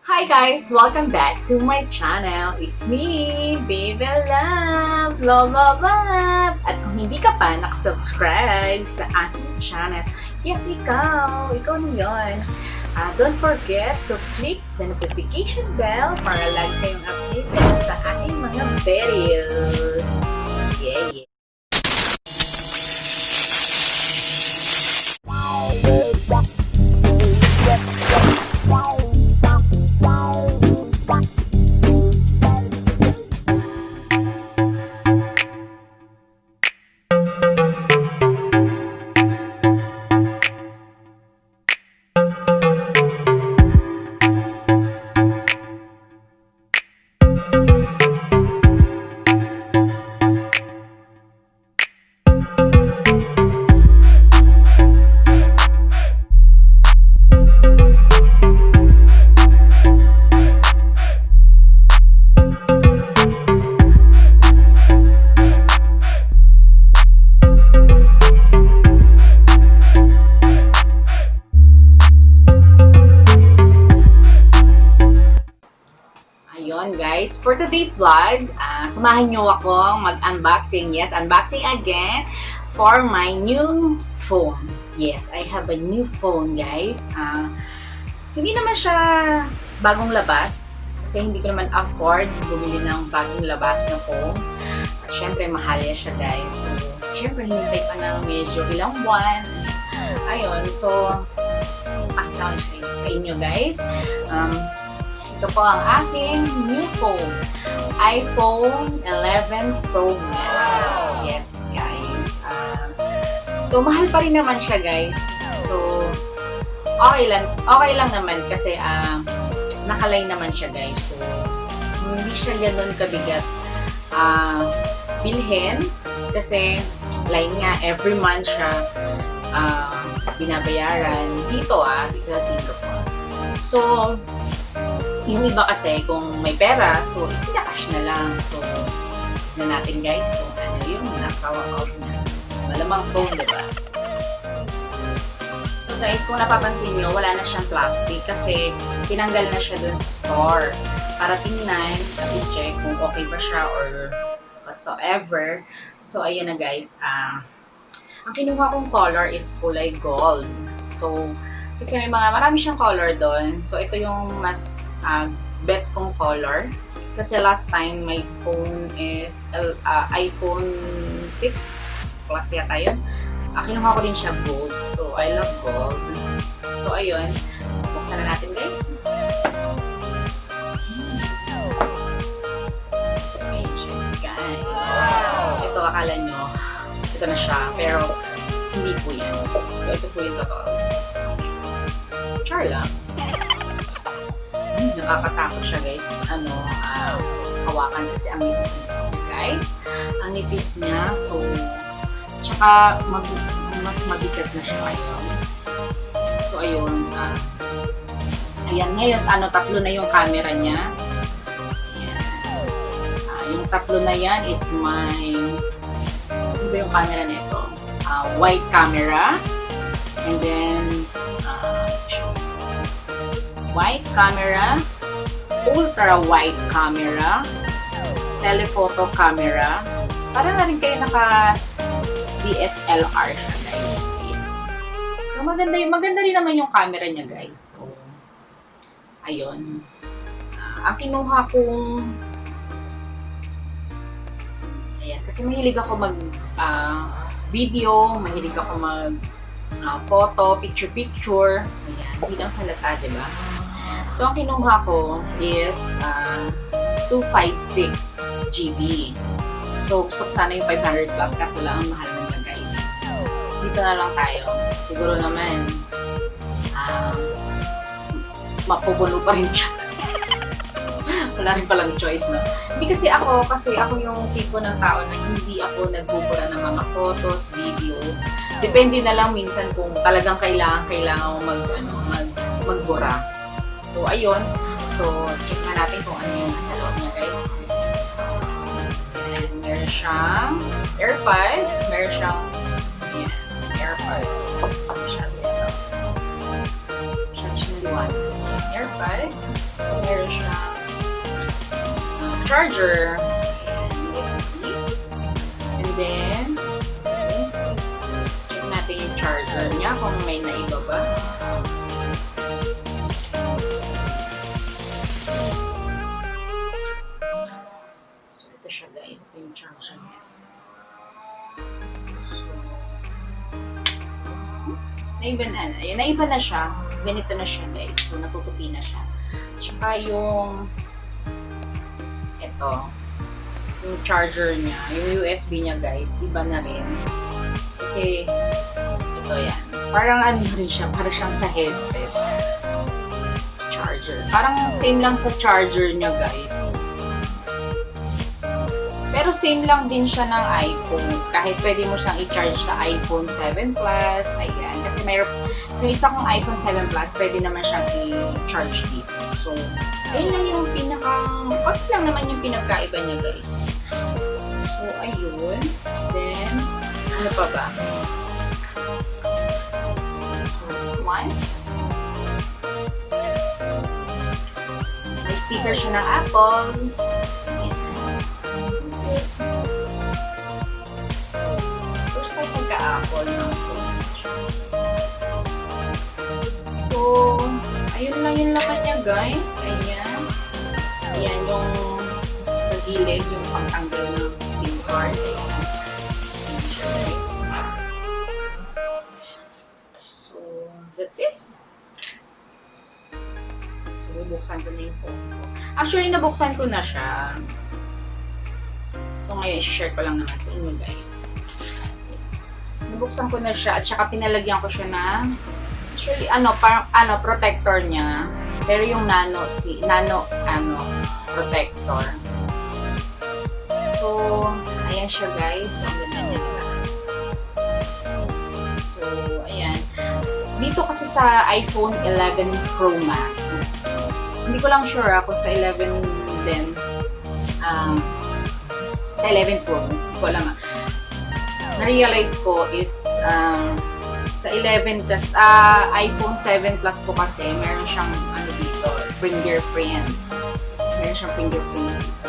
Hi guys! Welcome back to my channel. It's me, Baby Love! Love, love, love! At kung hindi ka pa nakasubscribe sa aking channel, yes, ikaw na yun. Don't forget to click the notification bell para lagi kayong updated sa aking mga videos. Yeah. Ayun guys, for today's vlog, samahan nyo akong mag-unboxing. Yes, unboxing again for my new phone. Yes, I have a new phone guys. Hindi naman siya bagong labas kasi hindi ko naman afford bumili ng bagong labas na phone. At syempre, mahal siya guys. So, syempre, hinintay pa ng medyo ilang buwan. Ayun, so, pakita ko siya sa inyo guys. Ito po ang aking new phone. iPhone 11 Pro Max. Yes, guys. So, mahal pa rin naman siya, guys. So, okay lang naman kasi nakalay naman siya, guys. So, hindi siya ganun kabigat bilhin kasi line nga, every month siya binabayaran dito sa Singapore. So, yung iba kasi, kung may pera, so, pinakash na lang. So, na natin guys, kung ano yung nasa account niya. Malamang phone, diba? So guys, kung napapansin nyo, wala na siyang plastic kasi tinanggal na siya dun sa store para tingnan at i-check kung okay ba siya or whatsoever. So, ayan na guys. Ang kinuha kong color is kulay gold. So, kasi marami siyang color doon. So, ito yung mas bet kong color. Kasi last time, my phone is iPhone 6 Plus yata yun. Kinuha ko rin siya gold. So, I love gold. So, ayun. So, buksan na natin, guys. So, ayun, guys. Ito, akala nyo, ito na siya. Pero, hindi po yan. So, ito po yung totoo. Char lang. Nakakatakot siya guys. Hawakan kasi ang nipis niya guys. Ang nipis niya, so tsaka mas mabigat na siya ngayon. So ayun, ayan ngayon, tatlo na yung camera niya. Ayan. Yung tatlo na yan is ano ba yung camera nito? Wide camera, and then wide camera, ultra wide camera, telephoto camera. Para na rin kayo naka DSLR siya guys. Ayan. So maganda rin naman yung camera niya guys. So ayun. Ang kinuha kong ayan, kasi mahilig ako mag video, mahilig ako mag photo, picture. Ayan, hindi lang halata, diba? So, ang kinuha ko is 256 GB. So, gusto ko sana yung 500 plus kasi lang ang mahal nila guys. Dito na lang tayo. Siguro naman mapupuno pa rin siya. Wala rin palang choice, no? Hindi kasi ako yung tipo ng tao na hindi ako nagbubura ng mga photos, video. Depende na lang minsan kung talagang kailangan mo magbura. So, ayun. So, check na natin kung ano yung nasa loob niya, guys. And meron siyang AirPods. Meron siyang AirPods. Siya 1. AirPods. So, charger. Ayan, USB. And then, check natin yung charger niya kung may naiba ba. So, ito siya guys. Ito yung charger niya. Naiba na siya. Ganito na siya guys. So, natutupi na siya. Tsaka yung ito, yung charger niya, yung USB niya guys, iba na rin. Kasi, ito yan. Parang ano rin siya, parang siyang sa headset. It's charger. Parang same lang sa charger niya guys. Pero same lang din siya ng iPhone. Kahit pwede mo siyang i-charge sa iPhone 7 Plus. Ayan. Kasi mayroon, yung isa kong iPhone 7 Plus, pwede naman siyang i-charge dito. So, ayun lang yung konti lang naman yung pinagkaiba niya guys. So, ayun. Then, ano pa ba? So, this one. May sticker siya ng Apple. First time magka-Apple ng phone. So, ayun lang yung laman niya guys. Ayan. Ayan yung sa gilid, yung pangtanggal ng SIM card. Ayan siya guys. So, that's it. So, bubuksan ko na yung phone ko. Actually, nabuksan ko na siya. So, ngayon, share ko lang naman sa inyo, guys. Nabuksan ko na siya at saka pinalagyan ko siya ng actually, parang protector niya. Pero yung nano protector. So, ayan siya, guys. Ang ganda niya na. So, ayan. Dito kasi sa iPhone 11 Pro Max, hindi ko lang sure kung sa 11 din, sa 11 Pro, hindi ko alam na-realize ko is sa 11 plus iPhone 7 Plus ko kasi meron siyang dito, fingerprints. Meron siyang fingerprint dito.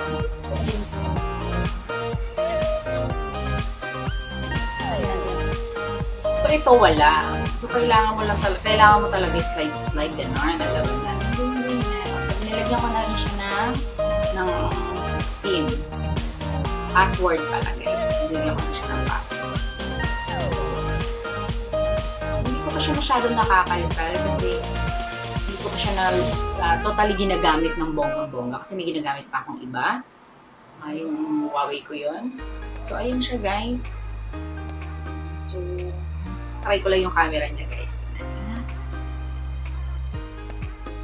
So ito wala. So kailangan mo talaga slide gano'n, alam mo na. So nilagyan ko na rin siya ng PIN. Password pala guys. Nilagyan ko na siya ng password. Hindi ko pa siya masyadong nakakalkal kasi hindi ko pa siya totally ginagamit ng bonggang-bongga kasi may ginagamit pa akong iba. Yung Huawei ko yun. So ayun siya guys. So try ko lang yung camera niya guys.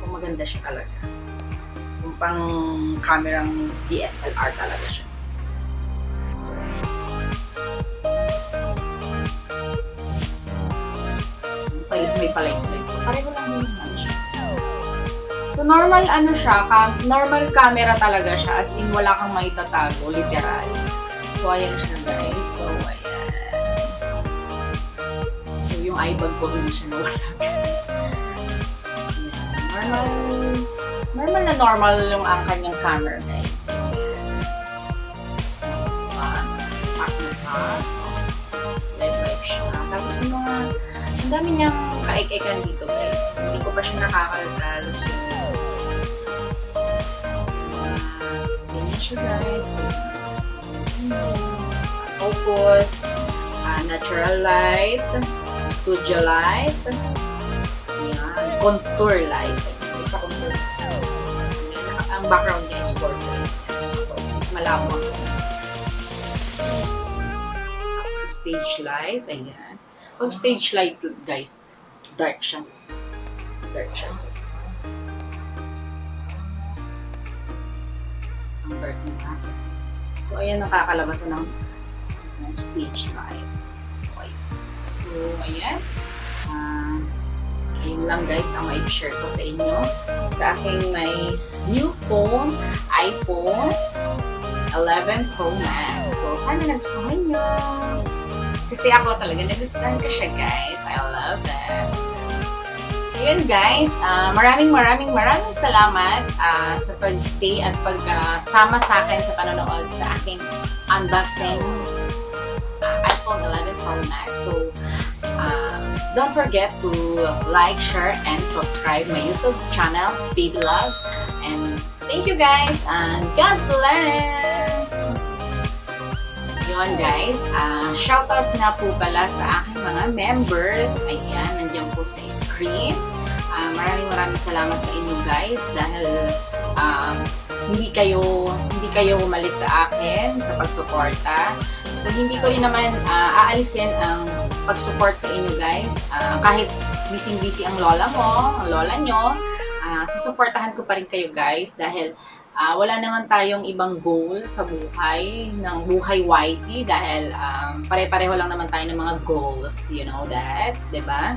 Kung maganda siya talaga. Kung pang kamerang DSLR talaga siya. May palay-palay. Pareho lang din naman siya. So, normal normal camera talaga siya. As in, wala kang maitatago, literal. So, ayan siya guys. So, ayan. So, yung iBag ko, hindi siya nawala. Normal yung ang kanyang camera guys. Live siya. Tapos yung mga ang dami niyang kaik-ikan dito guys. Hindi ko pa siya nakakalkal. So, ganyan siya guys. Focus, natural light, studio light, yan, contour light. Ito contour. Ang background niya is portrait. Malawak. So, stage light, ayan. Pag stage light, guys, dark siya. Dark siya, guys. Ang dark na guys. So, ayan, nakakalabasan ng stage light. Okay. So, ayan. Ayun lang, guys, ang mai-share ko sa inyo. Sa aking may new phone, iPhone 11 Pro Max. So, sana nagustuhan nyo. Kasi ako talaga nagustuhan ko siya guys. I love it. Ayun guys, maraming salamat sa pag-stay at pagkasama sa akin sa panonood sa aking unboxing iPhone 11 Pro Max. So, don't forget to like, share, and subscribe my YouTube channel, Baby Love. And thank you guys, and God bless! Yun guys, shoutout nga po pala sa aking mga members. Ayan, nandiyan po sa screen. Maraming salamat sa inyo guys dahil hindi kayo umalis sa akin sa pagsuporta. So hindi ko rin naman aalisin ang pag-support sa inyo guys. Kahit busy ang lola mo, ang lola nyo, susuportahan ko pa rin kayo guys dahil wala naman tayong ibang goal sa buhay, ng buhay YT dahil pare-pareho lang naman tayo ng mga goals, you know that, 'di ba?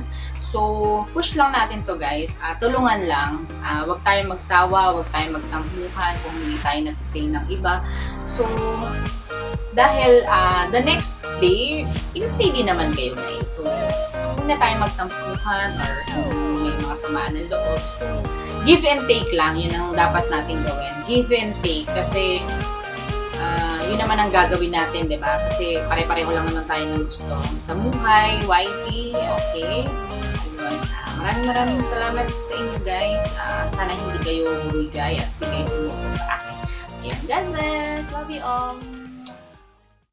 So, push lang natin to guys. Tulungan lang. Huwag tayong magsawa, huwag tayong magtampuhan kung hindi tayo napipay ng iba. So, dahil the next day, pinipay din naman kayo guys. So, huwag na tayong magtampuhan or may mga samaan ng loob. So, give and take lang. Yun ang dapat natin gawin. Give and take. Kasi, yun naman ang gagawin natin, di ba? Kasi pare-pareho lang naman tayo ng gusto. Sa buhay, YT, okay? Maraming salamat sa inyo guys. Sana hindi kayo bumigay at hindi kayo sumuko sa akin. Ayan, God bless. Love you all.